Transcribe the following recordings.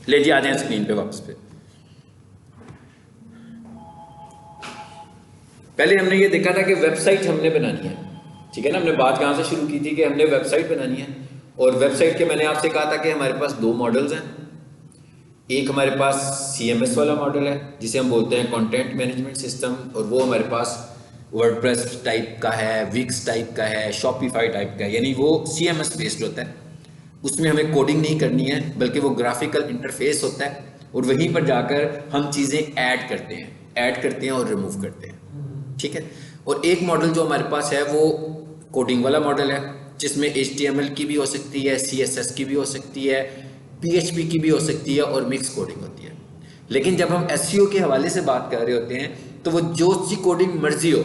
ले जी, आ जाए स्क्रीन पे वापस पे। पहले हमने ये देखा था कि वेबसाइट हमने बनानी है, ठीक है ना। हमने बात कहाँ से शुरू की थी कि हमने वेबसाइट बनानी है, और वेबसाइट के मैंने आपसे कहा था कि हमारे पास दो मॉडल्स हैं। एक हमारे पास CMS वाला मॉडल है जिसे हम बोलते हैं कंटेंट मैनेजमेंट सिस्टम, और वो हमारे पास वर्डप्रेस टाइप का है, विक्स टाइप का है, शॉपिफाई टाइप का है, यानी वो CMS बेस्ड होता है। उसमें हमें कोडिंग नहीं करनी है, बल्कि वो ग्राफिकल इंटरफेस होता है, और वहीं पर जाकर हम चीज़ें ऐड करते हैं और रिमूव करते हैं, ठीक है। और एक मॉडल जो हमारे पास है वो कोडिंग वाला मॉडल है, जिसमें HTML की भी हो सकती है, CSS की भी हो सकती है, PHP की भी हो सकती है, और मिक्स कोडिंग होती है। लेकिन जब हम SEO के हवाले से बात कर रहे होते हैं तो वो जो सी कोडिंग मर्जी हो,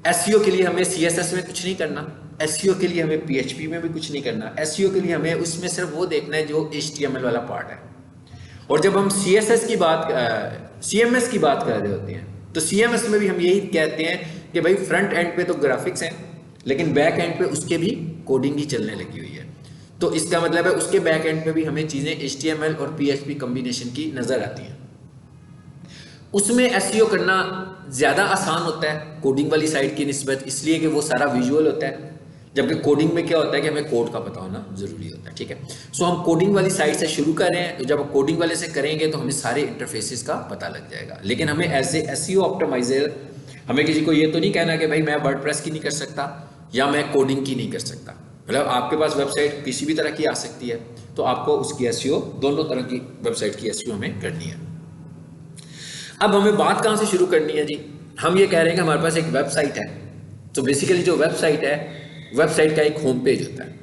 SEO के लिए हमें CSS में कुछ नहीं करना, SEO के लिए हमें PHP में भी कुछ नहीं करना, SEO के लिए हमें उसमें सिर्फ वो देखना है जो HTML वाला पार्ट है। और जब हम CMS की बात कर रहे होते हैं तो CMS में भी हम यही कहते हैं कि भाई फ्रंट एंड पे तो ग्राफिक्स हैं, लेकिन बैक एंड पे उसके भी कोडिंग ही चलने लगी हुई है। तो इसका मतलब है उसके बैक एंड पे भी हमें चीज़ें HTML और PHP कम्बिनेशन की नज़र आती हैं। उसमें SEO करना ज़्यादा आसान होता है कोडिंग वाली साइड की निस्बत, इसलिए कि वो सारा विजुअल होता है, जबकि कोडिंग में क्या होता है कि हमें कोड का पता होना ज़रूरी होता है, ठीक है। सो हम कोडिंग वाली साइड से शुरू कर रहे हैं, तो जब कोडिंग वाले से करेंगे तो हमें सारे इंटरफेसेस का पता लग जाएगा। लेकिन हमें एज ए SEO ऑप्टिमाइजर हमें किसी को ये तो नहीं कहना कि भाई मैं वर्डप्रेस की नहीं कर सकता या मैं कोडिंग की नहीं कर सकता। मतलब आपके पास वेबसाइट किसी भी तरह की आ सकती है, तो आपको उसकी SEO, दोनों तरह की वेबसाइट की SEO हमें करनी है। अब हमें बात कहाँ से शुरू करनी है जी? हम ये कह रहे हैं कि हमारे पास एक वेबसाइट है, तो बेसिकली जो वेबसाइट है, वेबसाइट का एक होम पेज होता है।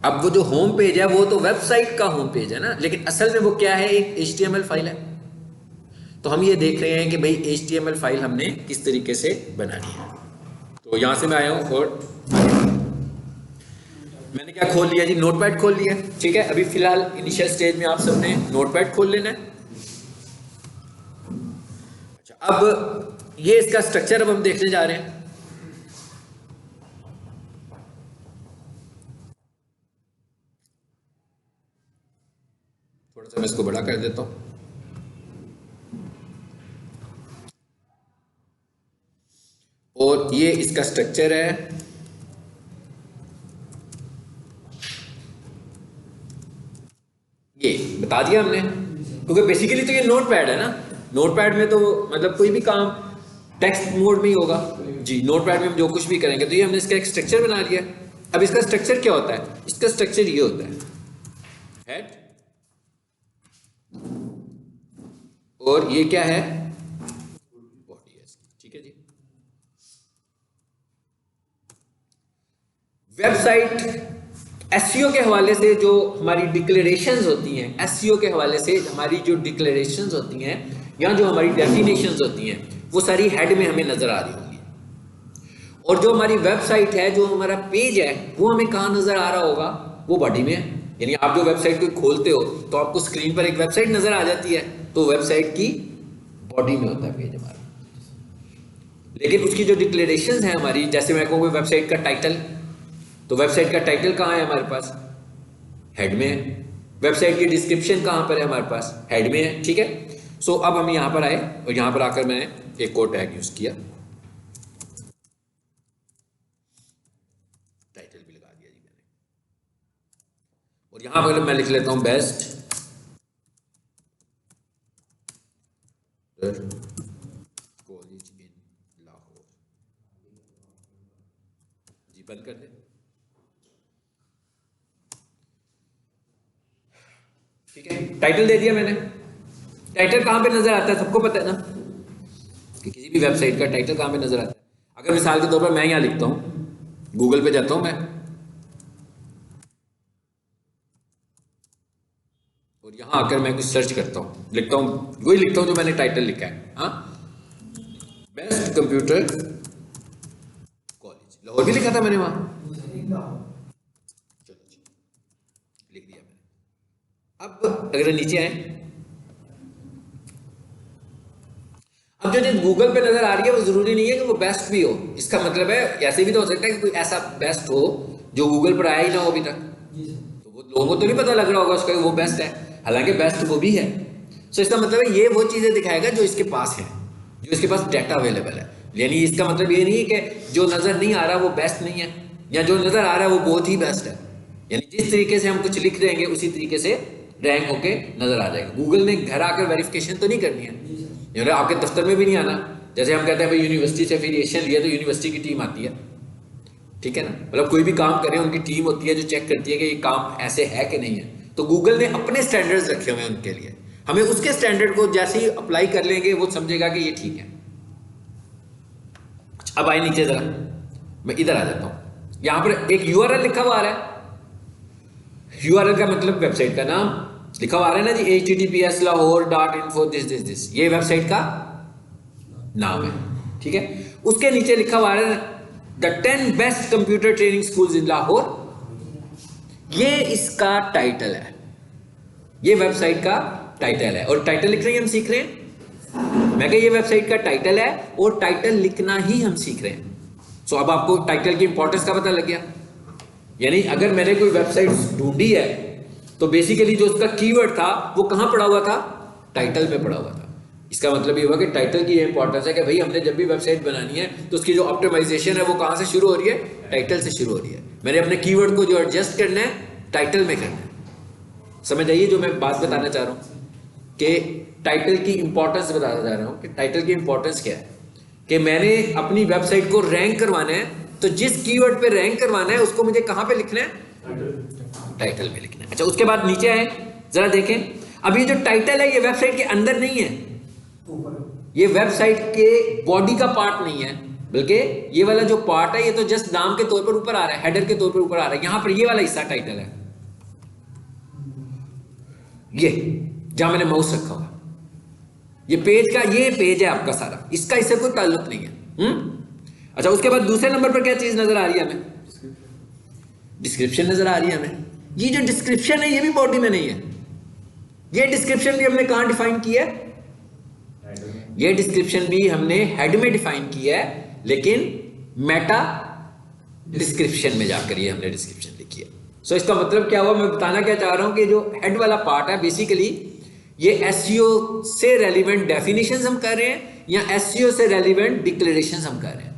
अब वो जो होम पेज है वो तो वेबसाइट का होम पेज है ना, लेकिन असल में वो क्या है, एक HTML फाइल है। तो हम ये देख रहे हैं कि भाई HTML फाइल हमने किस तरीके से बनानी है। तो यहां से मैं आया हूं और मैंने क्या खोल लिया जी, नोटपैड खोल लिया, ठीक है। अभी फिलहाल इनिशियल स्टेज में आप सबने नोटपैड खोल लेना है। अब ये इसका स्ट्रक्चर अब हम देखने जा रहे हैं। थोड़ा सा मैं इसको बड़ा कर देता हूं। और ये इसका स्ट्रक्चर है। ये बता दिया हमने, क्योंकि बेसिकली तो ये नोटपैड है ना। नोटपैड में तो मतलब कोई भी काम टेक्स्ट मोड में ही होगा जी। नोटपैड में हम जो कुछ भी करेंगे, तो ये हमने इसका एक स्ट्रक्चर बना लिया। अब इसका स्ट्रक्चर क्या होता है? इसका स्ट्रक्चर ये होता है, हेड, और ये क्या है, बॉडी है, ठीक है जी। वेबसाइट SEO के हवाले से जो हमारी डिक्लेरेशंस होती हैं, SEO के हवाले से हमारी जो डिक्लेरेशंस होती हैं या जो हमारी डेफिनेशंस होती हैं, वो सारी हेड में हमें नजर आ रही होंगी। और जो हमारी वेबसाइट है, जो हमारा पेज है, वो हमें कहाँ नजर आ रहा होगा? वो बॉडी में। यानी आप जो वेबसाइट को खोलते हो तो आपको स्क्रीन पर एक वेबसाइट नजर आ जाती है, तो वेबसाइट की बॉडी में होता है पेज हमारा। लेकिन उसकी जो डिक्लेरेशंस हैं हमारी, जैसे मैं कहूँगा वेबसाइट का टाइटल, तो वेबसाइट का टाइटल कहाँ है हमारे पास? हेड में है। वेबसाइट की डिस्क्रिप्शन कहाँ पर है हमारे पास? हेड में है, ठीक है। सो अब हम यहाँ पर आए और यहाँ पर आकर मैंने एक और टैग यूज किया, टाइटल भी लगा दिया जी मैंने। और यहाँ पर मैं लिख लेता हूँ बेस्ट कॉलेज इन लाहौर जी। बंद कर दे। ठीक है, टाइटल दे दिया मैंने। टाइटल कहाँ पे नजर आता है? सबको पता है ना कि किसी भी वेबसाइट का टाइटल कहाँ पे नजर आता है। अगर मिसाल के तौर पर मैं यहाँ लिखता हूँ, गूगल पे जाता हूँ मैं, और यहाँ आकर मैं कुछ सर्च करता हूँ, लिखता हूँ, वही लिखता हूँ जो मैंने टाइटल लिखा है, हाँ, बेस्ट कंप्यूटर कॉलेज लाहौर भी लिखा था मैंने वहाँ। चलो जी, लिख दिया मैंने। अब अगर नीचे आए, अब जो चीज गूगल पे नजर आ रही है वो जरूरी नहीं है कि वो बेस्ट भी हो। इसका मतलब है ऐसे भी तो हो सकता है कि कोई ऐसा बेस्ट हो जो गूगल पर आया ही ना हो अभी तक, तो वो लोगों को तो नहीं पता लग रहा होगा उसका कि वो बेस्ट है। हालांकि बेस्ट वो भी है। सो इसका मतलब है ये वो चीजें दिखाएगा जो इसके पास है, जो इसके पास डाटा अवेलेबल है। यानी इसका मतलब ये नहीं है कि जो नजर नहीं आ रहा वो बेस्ट नहीं है, या जो नजर आ रहा है वो बहुत ही बेस्ट है। यानी जिस तरीके से हम कुछ लिख देंगे उसी तरीके से रैंक होके नजर आ जाएगा। गूगल ने घर आकर वेरिफिकेशन तो नहीं करनी है, यानी आपके दफ्तर में भी नहीं आना। जैसे हम कहते हैं भाई यूनिवर्सिटी से एफिलिएशन लिया तो यूनिवर्सिटी की टीम आती है, ठीक है ना, मतलब कोई भी काम करें उनकी टीम होती है जो चेक करती है कि ये काम ऐसे है कि नहीं है। तो गूगल ने अपने स्टैंडर्ड्स रखे हुए हैं उनके लिए, हमें उसके स्टैंडर्ड को जैसे ही अप्लाई कर लेंगे वो समझेगा कि ये ठीक है। अब आए नीचे जरा, मैं इधर आ जाता हूं। यहां पर एक यूआरएल लिखा हुआ आ रहा है। यूआरएल का मतलब वेबसाइट का नाम लिखा हुआ आ रहा है ना जी, https://lahore.info this, ये वेबसाइट का नाम है, ठीक है। उसके नीचे लिखा हुआ आ रहा है the 10 best computer training schools in Lahore. ये इसका टाइटल है, ये वेबसाइट का टाइटल है। और टाइटल लिख रहे हैं हम सीख रहे हैं, मैं ये वेबसाइट का टाइटल है और टाइटल लिखना ही हम सीख रहे हैं। सो अब आपको टाइटल की इंपॉर्टेंस का पता लग गया। यानी अगर मैंने कोई वेबसाइट ढूंढी है तो बेसिकली जो उसका कीवर्ड था वो कहां पड़ा हुआ था, टाइटल पे पड़ा हुआ था। इसका मतलब ये हुआ कि टाइटल की ये इंपॉर्टेंस है कि भाई हमने जब भी वेबसाइट बनानी है तो उसकी जो ऑप्टिमाइजेशन है वो कहां से शुरू हो रही है, टाइटल से शुरू हो रही है। मैंने अपने कीवर्ड को जो एडजस्ट करना है टाइटल में करना है। समझ आइए जो मैं बात बताना चाह रहा हूं कि टाइटल की इंपॉर्टेंस बताना चाह रहा हूं कि टाइटल की इंपॉर्टेंस क्या है। कि मैंने अपनी वेबसाइट को रैंक करवाना है तो जिस कीवर्ड पे रैंक करवाना है उसको मुझे कहां पे लिखना है, टाइटल में लिखना है। अच्छा, उसके बाद नीचे आए जरा देखें। अब ये जो टाइटल है ये वेबसाइट के अंदर नहीं है, ये वेबसाइट के बॉडी का पार्ट नहीं है, बल्कि ये वाला जो पार्ट है ये तो जस्ट नाम के तौर पर ऊपर आ रहा है, हेडर के तौर पर ऊपर आ रहा है। यहां पर ये वाला हिस्सा टाइटल है, ये जहां मैंने माउस रखा हुआ, ये पेज का, ये पेज है आपका सारा, इसका इससे कोई ताल्लुक नहीं है। अच्छा, उसके बाद दूसरे नंबर पर क्या चीज नजर आ रही है हमें, डिस्क्रिप्शन नजर आ रही है हमें। ये जो डिस्क्रिप्शन है ये भी बॉडी में नहीं है। ये डिस्क्रिप्शन भी हमने कहां डिफाइन किया है, ये डिस्क्रिप्शन भी हमने हेड में डिफाइन किया है, लेकिन मेटा डिस्क्रिप्शन में जाकर ये हमने डिस्क्रिप्शन लिखी है। सो इसका मतलब क्या हुआ, मैं बताना क्या चाह रहा हूं कि जो हेड वाला पार्ट है बेसिकली ये एसईओ से रेलिवेंट डेफिनेशंस हम कर रहे हैं या एसईओ से रेलिवेंट डिक्लेरेशंस हम कर रहे हैं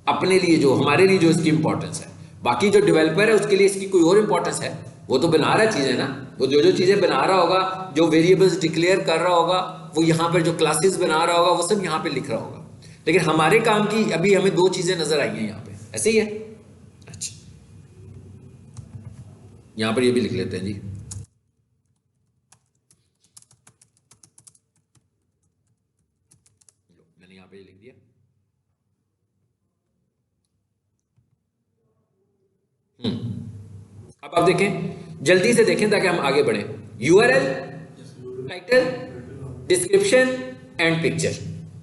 अपने लिए, जो हमारे लिए जो इसकी इंपॉर्टेंस है। बाकी जो डेवलपर है उसके लिए इसकी कोई और इंपॉर्टेंस है, वो तो बना रहा चीजें ना, वो जो जो चीजें बना रहा होगा, जो वेरिएबल्स डिक्लेयर कर रहा होगा, वो यहाँ पर जो क्लासेस बना रहा होगा वो सब यहाँ पे लिख रहा होगा। लेकिन हमारे काम की अभी हमें दो चीजें नजर आई हैं यहाँ पे, ऐसे ही है। अच्छा, यहाँ पर ये भी लिख लेते हैं जी, मैंने यहाँ पे लिख दिया। अब आप देखें, जल्दी से देखें ताकि हम आगे बढ़े। URL, title, description and picture,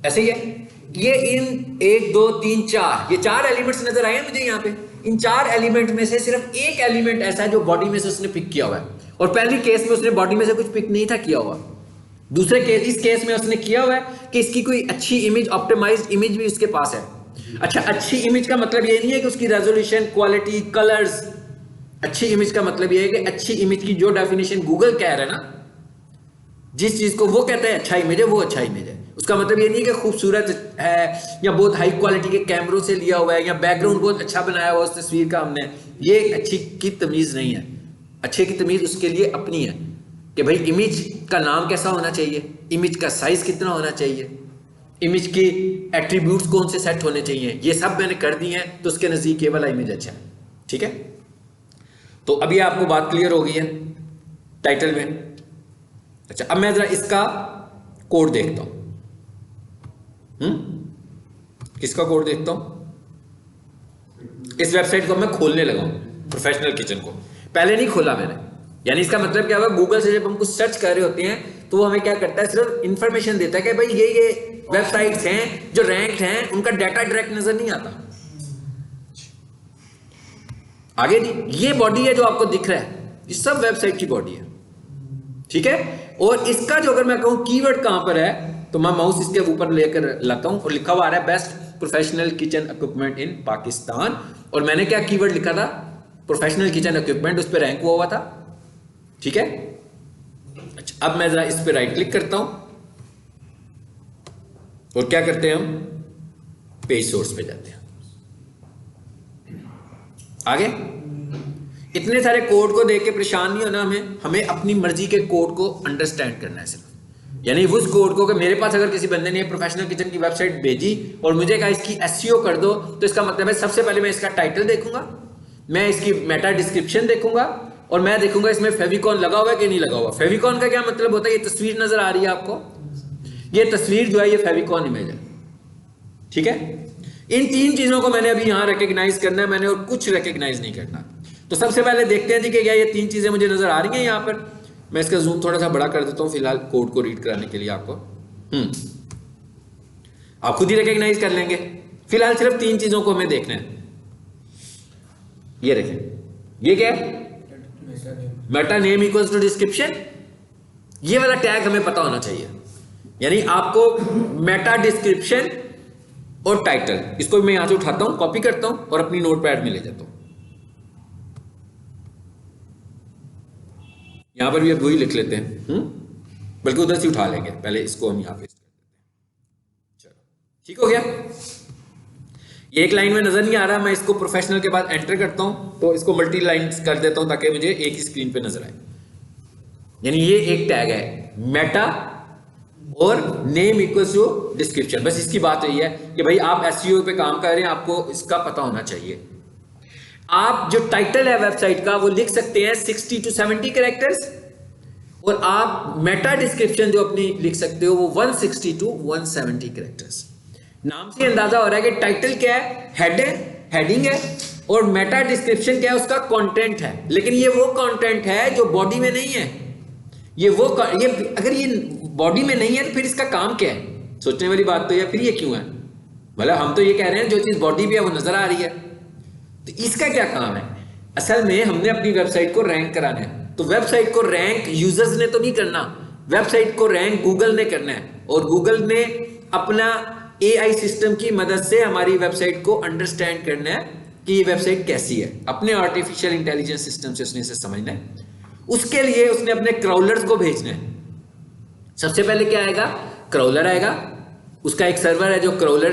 ऐसे ही है। ये इन 1 2 3 4 ये 4 एलिमेंट्स नजर आए हैं मुझे यहाँ पे। इन 4 एलिमेंट में से सिर्फ एक एलिमेंट ऐसा है जो बॉडी में से उसने पिक किया हुआ है, और पहली केस में उसने बॉडी में से कुछ पिक नहीं था किया हुआ। दूसरे केस, इस केस में उसने किया हुआ है कि इसकी कोई अच्छी इमेज, ऑप्टिमाइज्ड इमेज भी उसके पास है। अच्छा, अच्छी इमेज का मतलब ये नहीं है कि उसकी रेजोल्यूशन, क्वालिटी, कलर्स। अच्छी इमेज का मतलब ये है कि अच्छी इमेज की जो डेफिनेशन गूगल कह रहा है ना, जिस चीज को वो कहता है अच्छा इमेज है, वो अच्छा इमेज है। उसका मतलब ये नहीं कि खूबसूरत है या बहुत हाई क्वालिटी के कैमरों से लिया हुआ है या बैकग्राउंड बहुत अच्छा बनाया हुआ उस तस्वीर का हमने, ये अच्छी की तमीज नहीं है। अच्छे की तमीज उसके लिए अपनी है कि भाई इमेज का नाम कैसा होना चाहिए, इमेज का साइज कितना होना चाहिए, इमेज की एट्रीब्यूट्स कौन से सेट होने चाहिए, ये सब मैंने कर दी है, तो उसके नजदीक ये वाला इमेज अच्छा है। ठीक है, तो अभी आपको बात क्लियर हो गई है टाइटल में। अच्छा, अब मैं जरा इसका कोड देखता हूं। किसका कोड देखता हूं? इस वेबसाइट को मैं खोलने लगा हूं, प्रोफेशनल किचन को। पहले नहीं खोला मैंने, यानी इसका मतलब क्या हुआ, गूगल से जब हम कुछ सर्च कर रहे होते हैं तो वो हमें क्या करता है, सिर्फ इंफॉर्मेशन देता है कि भाई ये वेबसाइट्स हैं जो रैंक्ड हैं, उनका डाटा डायरेक्ट नजर नहीं आता। आगे ये बॉडी है जो आपको दिख रहा है, ये सब वेबसाइट की बॉडी है। ठीक है, और इसका जो अगर मैं कहूं कीवर्ड कहां पर है, तो मैं माउस इसके ऊपर लेकर लाता हूं और लिखा हुआ आ रहा है बेस्ट प्रोफेशनल किचन इक्विपमेंट इन पाकिस्तान। और मैंने क्या कीवर्ड लिखा था, प्रोफेशनल किचन इक्विपमेंट, उस पर रैंक हुआ था। ठीक है, अच्छा, अब मैं जरा इस पे राइट क्लिक करता हूं और क्या करते हैं, हम पेज सोर्स पे जाते हैं। आगे इतने सारे कोड को देख के परेशान नहीं होना, हमें अपनी मर्जी के कोड को अंडरस्टैंड करना है सिर्फ। यानी उस कोड को, कि मेरे पास अगर किसी बंदे ने प्रोफेशनल किचन की वेबसाइट भेजी और मुझे कहा इसकी एसईओ कर दो, तो इसका मतलब है सबसे पहले मैं इसका टाइटल देखूंगा, मैं इसकी मेटा डिस्क्रिप्शन देखूंगा और मैं देखूंगा इसमें फेविकॉन लगा हुआ है कि नहीं लगा हुआ। फेविकॉन का क्या मतलब होता है, ये तस्वीर नजर आ रही है आपको, ये तस्वीर जो है ये फेविकॉन इमेज है, ठीक है। इन तीन चीजों को मैंने अभी यहां रिकॉग्नाइज करना है मैंने, और कुछ रिकॉग्नाइज नहीं करना। तो सबसे पहले देखते हैं जी कि क्या ये तीन चीजें मुझे नजर आ रही हैं। यहां पर मैं इसका जूम थोड़ा सा बड़ा कर देता हूं फिलहाल कोड को रीड कराने के लिए आपको। आप खुद ही रिकॉग्नाइज कर लेंगे। फिलहाल सिर्फ तीन चीजों को हमें देखना है। ये देखें, ये क्या है, meta name equals to description. ये वाला टैग हमें पता होना चाहिए। यानी आपको मेटा डिस्क्रिप्शन और टाइटल, इसको मैं यहां से उठाता हूं, कॉपी करता हूं और अपनी नोटपैड में ले जाता हूं। यहां पर भी अब वही लिख लेते हैं, बल्कि उधर से उठा लेंगे, पहले इसको हम यहां पे कर देते हैं। चलो ठीक हो गया। ये एक लाइन में नजर नहीं आ रहा, मैं इसको प्रोफेशनल के बाद एंटर करता हूं तो इसको मल्टी लाइन कर देता हूं ताकि मुझे एक ही स्क्रीन पे नजर आए। यानी ये एक टैग है मेटा और नेम इक्वल्स टू डिस्क्रिप्शन। बस इसकी बात यही है कि भाई आप एसईओ पे काम कर रहे हैं, आपको इसका पता होना चाहिए। आप जो टाइटल है वेबसाइट का वो लिख सकते हैं 60 to 70 कैरेक्टर्स, और आप मेटा डिस्क्रिप्शन जो अपनी लिख सकते हो वो 160 to 170 कैरेक्टर्स। नाम से अंदाजा हो रहा है कि टाइटल क्या है, हेड है, हेडिंग है, और मेटा डिस्क्रिप्शन क्या है, उसका कंटेंट है। लेकिन ये वो कंटेंट है जो बॉडी में नहीं है। ये अगर ये बॉडी में नहीं है तो फिर इसका काम क्या है, सोचने वाली बात तो है। फिर ये क्यों है, मतलब हम तो ये कह रहे हैं जो चीज बॉडी पे है वो नजर आ रही है, तो इसका क्या काम है। असल में हमने अपनी वेबसाइट को रैंक कराना है, तो वेबसाइट को रैंक यूजर्स ने तो नहीं करना, वेबसाइट को रैंक गूगल ने करना है। और गूगल ने अपना एआई सिस्टम की मदद से हमारी वेबसाइट को अंडरस्टैंड करना है कि ये वेबसाइट कैसी है। अपने आर्टिफिशियल इंटेलिजेंस सिस्टम से उसने इसे समझना है। उसके लिए उसने अपने क्राउलर्स को भेजना है। सबसे पहले क्या आएगा, क्राउलर आएगा। उसका एक सर्वर है जो क्राउलर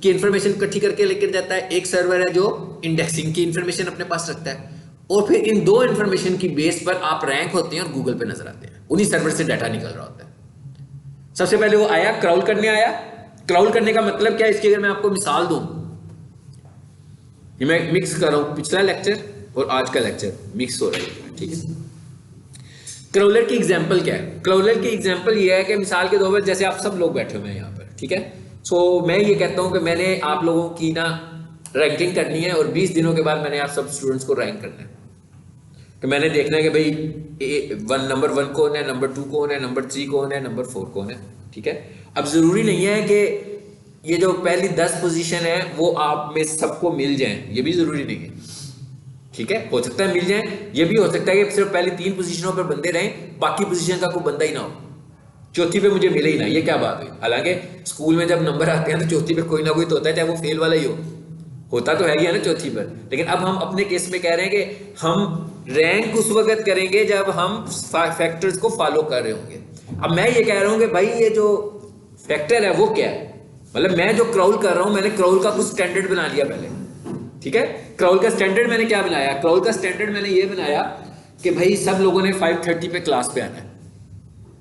की इंफॉर्मेशन इकट्ठी करके लेकर जाता है, एक सर्वर है जो इंडेक्सिंग की इंफॉर्मेशन अपने पास रखता है। और फिर इन दो इंफॉर्मेशन की बेस पर आप रैंक होते हैं और गूगल पे नजर आते हैं। उन्हीं सर्वर से डाटा निकल रहा होता है। सबसे पहले वो आया, क्राउल करने आया। क्राउल करने का मतलब क्या है, इसकी अगर मैं आपको मिसाल दूं, मैं मिक्स कर रहा हूं पिछला लेक्चर और आज का लेक्चर मिक्स हो रहा है, ठीक है। क्राउलर की एग्जांपल क्या है, क्राउलर की एग्जांपल ये है कि मिसाल के तौर पर जैसे आप सब लोग बैठे हुए हैं यहाँ पर, ठीक है। सो मैं ये कहता हूँ कि मैंने आप लोगों की ना रैंकिंग करनी है और 20 दिनों के बाद मैंने आप सब स्टूडेंट्स को रैंक करना है। तो मैंने देखना है कि भाई नंबर 1 कौन है, नंबर 2 कौन है, नंबर 3 कौन है, नंबर 4 कौन है, ठीक है। अब जरूरी नहीं है कि ये जो पहली 10 पोजीशन है वो आप में सबको मिल जाएं, ये भी जरूरी नहीं है, ठीक है। हो सकता है मिल जाएं, ये भी हो सकता है कि सिर्फ पहली 3 पोजीशनों पर बंदे रहें, बाकी पोजीशन का कोई बंदा ही ना हो, चौथी पे मुझे मिले ही ना। ये क्या बात हुई। हालांकि स्कूल में जब नंबर आते हैं तो चौथी पे कोई ना कोई तो होता है, चाहे वो फेल वाला ही हो, होता तो है ही है ना चौथी पर। लेकिन अब हम अपने केस में कह रहे हैं कि हम रैंक उस वक्त करेंगे जब हम फैक्टर्स को फॉलो कर रहे होंगे। अब मैं ये कह रहा हूं कि भाई ये जो फैक्टर है वो क्या है, मतलब मैं जो क्राउल कर रहा हूं, मैंने क्राउल का कुछ स्टैंडर्ड बना लिया पहले, ठीक है। क्राउल का स्टैंडर्ड मैंने क्या बनाया, क्राउल का स्टैंडर्ड मैंने ये बनाया कि भाई सब लोगों ने 5:30 पे क्लास पे आना है,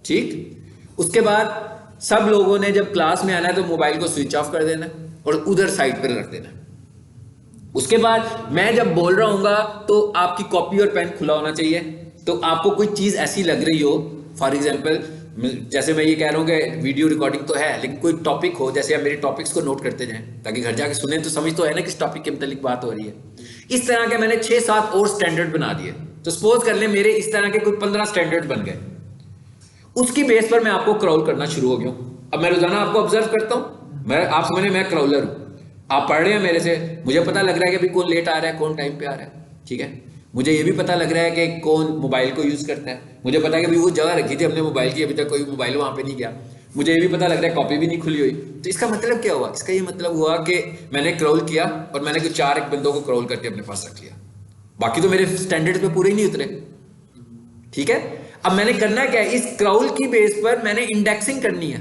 ठीक। उसके बाद सब लोगों ने जब क्लास में आना है तो मोबाइल को स्विच ऑफ कर देना और उधर साइड पर रख देना। उसके बाद मैं जब बोल रहा हूँगा तो आपकी कॉपी और पेन खुला होना चाहिए। तो आपको कोई चीज़ ऐसी लग रही हो, फॉर एग्जाम्पल जैसे मैं ये कह रहा हूँ कि वीडियो रिकॉर्डिंग तो है, लेकिन कोई टॉपिक हो, जैसे आप मेरे टॉपिक्स को नोट करते जाएं ताकि घर जाके सुने तो समझ तो है ना किस टॉपिक के मतलब बात हो रही है। इस तरह के मैंने 6-7 और स्टैंडर्ड बना दिए। तो सपोज कर ले मेरे इस तरह के कोई 15 स्टैंडर्ड बन गए। उसकी बेस पर मैं आपको क्राउल करना शुरू हो गया। अब मैं रोजाना आपको ऑब्जर्व करता हूँ, आप समझ मैं क्राउलर हूँ, आप पढ़ रहे हैं मेरे से, मुझे पता लग रहा है कि अभी कौन लेट आ रहा है, कौन टाइम पे आ रहा है, ठीक है। मुझे ये भी पता लग रहा है कि कौन मोबाइल को यूज करता है, मुझे पता है कि अभी वो जगह रखी थी हमने मोबाइल की, अभी तक कोई मोबाइल वहां पे नहीं गया, मुझे ये भी पता लग रहा है कॉपी भी नहीं खुली हुई। तो इसका मतलब क्या हुआ, इसका ये मतलब हुआ कि मैंने क्राउल किया और मैंने कुछ 4 बंदों को क्राउल करके अपने पास रख लिया, बाकी तो मेरे स्टैंडर्ड पे पूरे ही नहीं उतरे, ठीक है। अब मैंने करना क्या है, इस क्राउल की बेस पर मैंने इंडेक्सिंग करनी है।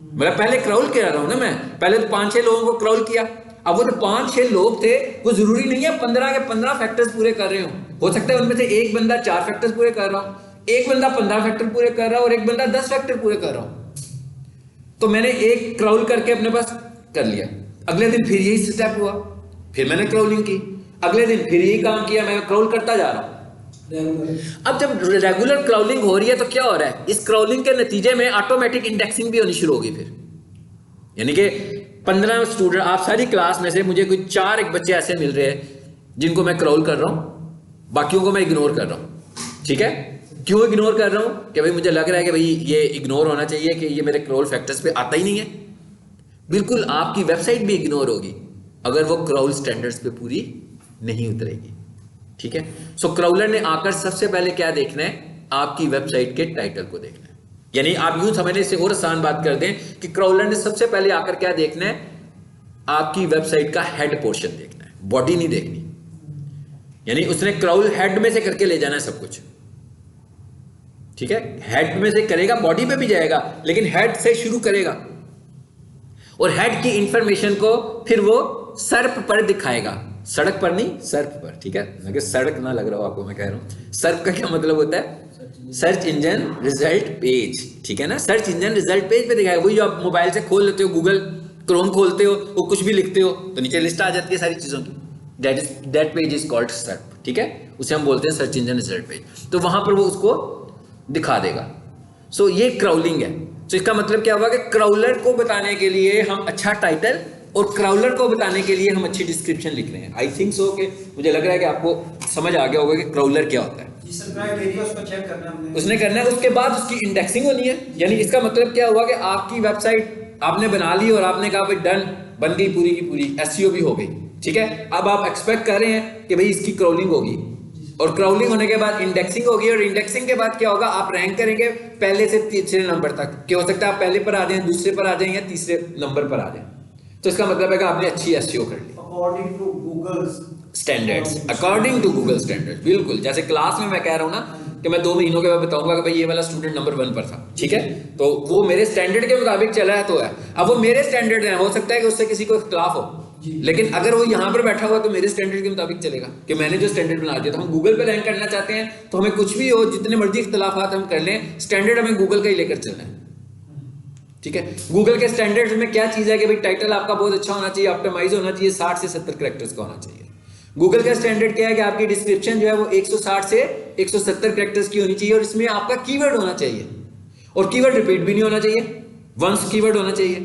मतलब पहले क्राउल कर रहा हूं ना मैं, पहले तो 5-6 लोगों को क्राउल किया। अब वो जो 5-6 लोग थे, वो जरूरी नहीं है 15 के 15 फैक्टर्स पूरे कर रहे हो सकता है उनमें से एक बंदा 4 फैक्टर्स पूरे कर रहा हो, एक बंदा 15 फैक्टर पूरे कर रहा हो और एक बंदा 10 फैक्टर पूरे कर रहा हो। तो मैंने एक क्राउल करके अपने पास कर लिया। अगले दिन फिर यही स्टेप हुआ, फिर मैंने क्राउलिंग की, अगले दिन फिर यही काम किया, मैं क्राउल करता जा रहा हूं। अब जब रेगुलर क्राउलिंग हो रही है तो क्या हो रहा है, इस क्राउलिंग के नतीजे में ऑटोमेटिक इंडेक्सिंग भी होनी शुरू होगी फिर। यानी कि 15 स्टूडेंट, आप सारी क्लास में से मुझे कोई 4 एक बच्चे ऐसे मिल रहे हैं जिनको मैं क्राउल कर रहा हूं, बाकियों को मैं इग्नोर कर रहा हूं। ठीक है, क्यों इग्नोर कर रहा हूं? कि भाई मुझे लग रहा है कि भाई ये इग्नोर होना चाहिए, कि ये मेरे क्राउल फैक्टर्स पे आता ही नहीं है। बिल्कुल आपकी वेबसाइट भी इग्नोर होगी अगर वो क्राउल स्टैंडर्ड्स पे पूरी नहीं उतरेगी। ठीक है, सो क्राउलर ने आकर सबसे पहले क्या देखना है, आपकी वेबसाइट के टाइटल को देखना है। यानी आप यूं समझने से और आसान बात कर दें कि क्राउलर ने सबसे पहले आकर क्या देखना है, आपकी वेबसाइट का हेड पोर्शन देखना है, बॉडी नहीं देखनी। यानी उसने क्राउल हेड में से करके ले जाना है सब कुछ। ठीक है, हेड में से करेगा, बॉडी पे भी जाएगा, लेकिन हेड से शुरू करेगा और हेड की इंफॉर्मेशन को फिर वो सर्प पर दिखाएगा, सड़क पर नहीं, सर्प पर। ठीक है, मुझे सड़क ना लग रहा हो आपको, मैं कह रहा हूं सर्प का क्या मतलब होता है, सर्च इंजन रिजल्ट पेज। ठीक है ना, सर्च इंजन रिजल्ट पेज पे दिखाएगा। वही जो आप मोबाइल से खोल लेते हो, गूगल क्रोम खोलते हो, वो कुछ भी लिखते हो तो नीचे लिस्ट आ जाती है सारी चीजों की, दैट पेज इज कॉल्ड सर्प। ठीक है, उसे हम बोलते हैं सर्च इंजन रिजल्ट पेज। तो वहां पर वो उसको दिखा देगा। सो ये क्राउलिंग है। तो इसका मतलब क्या हुआ कि क्राउलर को बताने के लिए हम अच्छा टाइटल और क्राउलर को बताने के लिए हम अच्छी डिस्क्रिप्शन लिख रहे हैं। आई थिंक सो कि मुझे लग रहा है कि आपको समझ आ गया होगा कि क्राउलर क्या होता है। उसने करना है, उसके बाद उसकी इंडेक्सिंग होनी है। यानी इसका मतलब क्या हुआ कि आपकी वेबसाइट आपने बना ली और आपने कहा भाई डन, बन गई पूरी की पूरी, एसईओ भी हो गई। ठीक है, अब आप एक्सपेक्ट कर रहे हैं कि भाई इसकी क्राउलिंग होगी और क्राउलिंग होने के बाद इंडेक्सिंग होगी और इंडेक्सिंग के बाद क्या होगा, आप रैंक करेंगे पहले से तीसरे नंबर तक। क्या हो सकता है आप पहले पर आ जाएं, दूसरे पर आ जाएं या तीसरे नंबर पर आ जाएं। तो इसका मतलब है कि आपने अच्छी एसईओ कर ली according to Google standards. According to Google standards, बिल्कुल। जैसे क्लास में मैं कह रहा हूं ना कि मैं 2 महीनों के बाद बताऊंगा कि भाई ये वाला स्टूडेंट नंबर 1 पर था। ठीक है, तो वो मेरे स्टैंडर्ड के मुताबिक चला है तो है। अब वो मेरे स्टैंडर्ड है, हो सकता है कि उससे किसी को इख्तिलाफ हो, लेकिन अगर वो यहां पर बैठा हुआ तो मेरे स्टैंडर्ड के मुताबिक चलेगा कि मैंने जो स्टैंडर्ड बना दिया। तो हम गूगल पे रैंक करना चाहते हैं तो हमें कुछ भी हो, जितने मर्जी इख्तिलाफात हम कर लें, स्टैंडर्ड हमें गूगल का ही लेकर चलना है। ठीक है, गूगल के स्टैंडर्ड्स में क्या चीज है कि भाई टाइटल आपका बहुत अच्छा होना चाहिए, ऑप्टिमाइज होना चाहिए, 60 से 70 कैरेक्टर्स का होना चाहिए। गूगल का स्टैंडर्ड क्या है कि आपकी डिस्क्रिप्शन जो है वो 160 से 170 कैरेक्टर्स की होनी चाहिए और इसमें आपका कीवर्ड होना चाहिए और कीवर्ड रिपीट भी नहीं होना चाहिए, वंस कीवर्ड होना चाहिए।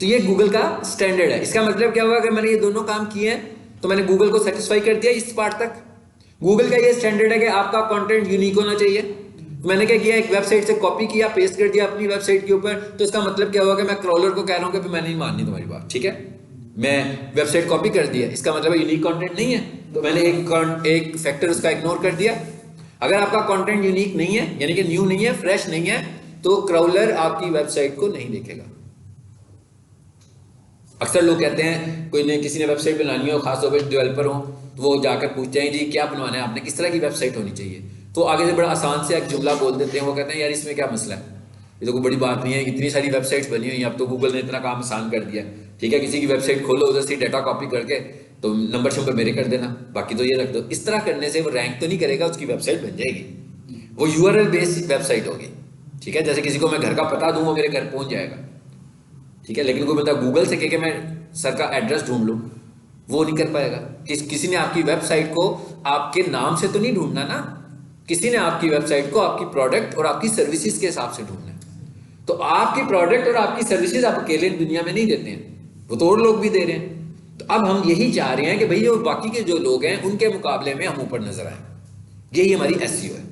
तो ये गूगल का स्टैंडर्ड है। इसका मतलब क्या हुआ, अगर मैंने ये दोनों काम किए हैं तो मैंने गूगल को सेटिस्फाई कर दिया इस पार्ट तक। गूगल का ये स्टैंडर्ड है कि आपका कंटेंट यूनिक होना चाहिए। तो मैंने क्या किया, एक वेबसाइट से कॉपी किया, पेस्ट कर दिया अपनी वेबसाइट के ऊपर। तो इसका मतलब क्या हुआ कि मैं क्रोलर को कह रहा हूं कि मैं नहीं माननी तुम्हारी बात। ठीक है, मैं वेबसाइट कॉपी कर दिया, इसका मतलब यूनिक कंटेंट नहीं है, तो मैंने एक फैक्टर उसका इग्नोर कर दिया। अगर आपका कंटेंट यूनिक नहीं है, यानी कि न्यू नहीं है, फ्रेश नहीं है, तो क्राउलर आपकी वेबसाइट को नहीं देखेगा। अक्सर लोग कहते हैं कोई ने किसी ने वेबसाइट बनानी हो, खासतौर पर डेवलपर हो, तो वो जाकर पूछते हैं जी क्या बनवाना है आपने, किस तरह की वेबसाइट होनी चाहिए। तो आगे से बड़ा आसान से एक जुमला बोल देते हैं, वो कहते हैं यार इसमें क्या मसला है, ये तो कोई बड़ी बात नहीं है, इतनी सारी वेबसाइट्स बनी हुई हैं, अब तो गूगल ने इतना काम आसान कर दिया। ठीक है, किसी की वेबसाइट खोलो, उधर से डाटा कॉपी करके तो नंबर शंबर मेरे कर देना, बाकी तो ये रख दो। इस तरह करने से वो रैंक तो नहीं करेगा, उसकी वेबसाइट बन जाएगी, वो यूआरएल बेस्ड वेबसाइट होगी। ठीक है, जैसे किसी को मैं घर का पता दूं वो मेरे घर पहुंच जाएगा। ठीक है, लेकिन कोई बंदा गूगल से कह के मैं सर का एड्रेस ढूंढ लूं, वो नहीं कर पाएगा। किसी ने आपकी वेबसाइट को आपके नाम से तो नहीं ढूंढना ना, किसी ने आपकी वेबसाइट को आपकी प्रोडक्ट और आपकी सर्विसेज के हिसाब से ढूंढना है। तो आपकी प्रोडक्ट और आपकी सर्विसेज आप अकेले दुनिया में नहीं देते हैं, वो तो और लोग भी दे रहे हैं। तो अब हम यही चाह रहे हैं कि भाई जो बाकी के जो लोग हैं उनके मुकाबले में हम ऊपर नजर आए। यही हमारी एसईओ है,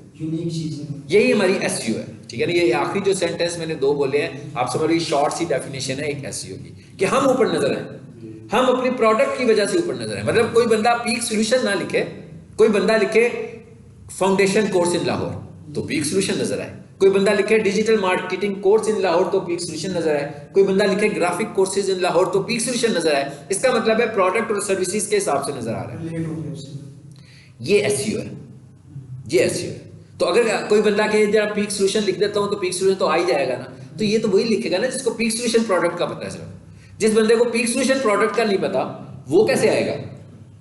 यही हमारी एसईओ है। ठीक है ना, ये आखिरी जो सेंटेंस मैंने 2 बोले हैं, आप समझ लीजिए शॉर्ट सी डेफिनेशन है एक एसईओ की, कि हम ऊपर नजर आए, हम अपनी प्रोडक्ट की वजह से ऊपर नजर आए। मतलब कोई बंदा पीक सोल्यूशन ना लिखे, कोई बंदा लिखे फाउंडेशन कोर्स इन लाहौर तो पीक सोल्यूशन नजर आए, कोई बंदा लिखे digital marketing course in Lahore तो पीक सोल्यूशन नजर आए, कोई बंदा लिखे ग्राफिक कोर्सेज इन लाहौर तो पीक सोल्यूशन नजर आए। इसका मतलब है प्रोडक्ट और सर्विसेज के हिसाब से नजर आ रहा है। ये एसईओ है, ये एसईओ है। तो अगर कोई बंदा कहे जरा पीक सोल्यूशन लिख देता हूँ तो पीक सोल्यूशन तो आ ही जाएगा ना, तो ये तो वही लिखेगा ना जिसको पीक सोल्यूशन प्रोडक्ट का पता है सिर्फ। जिस बंदे को पीक सोल्यूशन प्रोडक्ट का नहीं पता वो कैसे आएगा,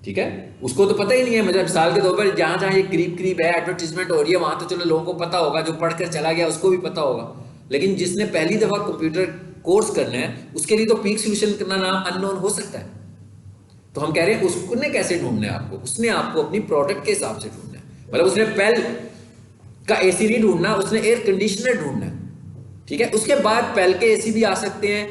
ठीक है, उसको तो पता ही नहीं है। मतलब मिसाल के तौर पर जहाँ जहाँ ये करीब करीब है एडवर्टीजमेंट हो रही है वहां तो चलो लोगों को पता होगा, जो पढ़कर चला गया उसको भी पता होगा, लेकिन जिसने पहली दफा कंप्यूटर कोर्स करना है उसके लिए तो पीक सोल्यूशन करना नाम अननोन हो सकता है। तो हम कह रहे हैं उसने कैसे ढूंढना है आपको, उसने आपको अपनी प्रोडक्ट के हिसाब से ढूंढना है। मतलब उसने पेल का एसी नहीं ढूंढना, उसने एयर कंडीशनर ढूंढना है, ठीक है। उसके बाद पेल के एसी भी आ सकते हैं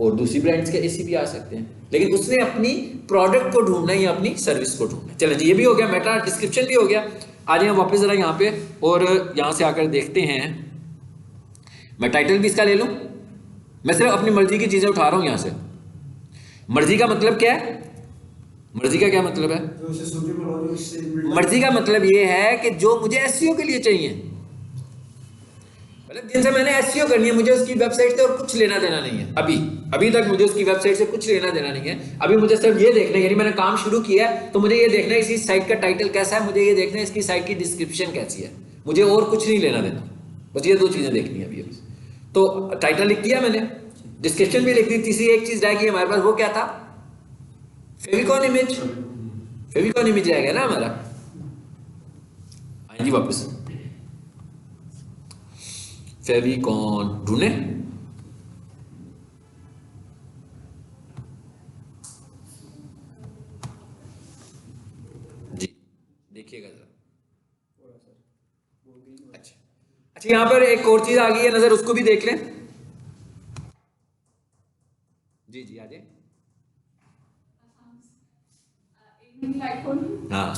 और दूसरी ब्रांड्स के एसी भी आ सकते हैं, लेकिन उसने अपनी प्रोडक्ट को ढूंढना है या अपनी सर्विस को ढूंढना है। चलो जी, ये भी हो गया, मेटा डिस्क्रिप्शन भी हो गया। आ जाए वापस जरा यहाँ पे और यहाँ से आकर देखते हैं। मैं टाइटल भी इसका ले लूं, मैं सिर्फ अपनी मर्जी की चीजें उठा रहा हूं यहां से। मर्जी का मतलब क्या है, मर्जी का क्या मतलब है, मर्जी का मतलब ये है कि जो मुझे एसईओ के लिए चाहिए, मतलब जिनसे मैंने एसईओ करनी है, मुझे उसकी वेबसाइट से और कुछ लेना देना नहीं है। अभी तक मुझे उसकी वेबसाइट से कुछ लेना देना नहीं है। अभी मुझे सिर्फ ये देखना है, यानी मैंने काम शुरू किया है तो मुझे ये देखना है इसकी साइट का टाइटल कैसा है, मुझे ये देखना है इसकी साइट की डिस्क्रिप्शन कैसी है, मुझे और कुछ नहीं लेना देना, बस ये दो चीजें देखनी है अभी। तो टाइटल लिख दिया मैंने, डिस्क्रिप्शन भी लिख दी। तीसरी एक चीज रह गई हमारे पास, वो क्या था, फेविकॉन इमेज। फेविकॉन इमेज रहेगा ना हमारा। हाँ जी, वापस फेविकॉन ढूंढे, जी देखिएगा जरा। अच्छा अच्छा, यहां पर एक और चीज आ गई है नजर, उसको भी देख लें। जी जी, आ जाए। हाँ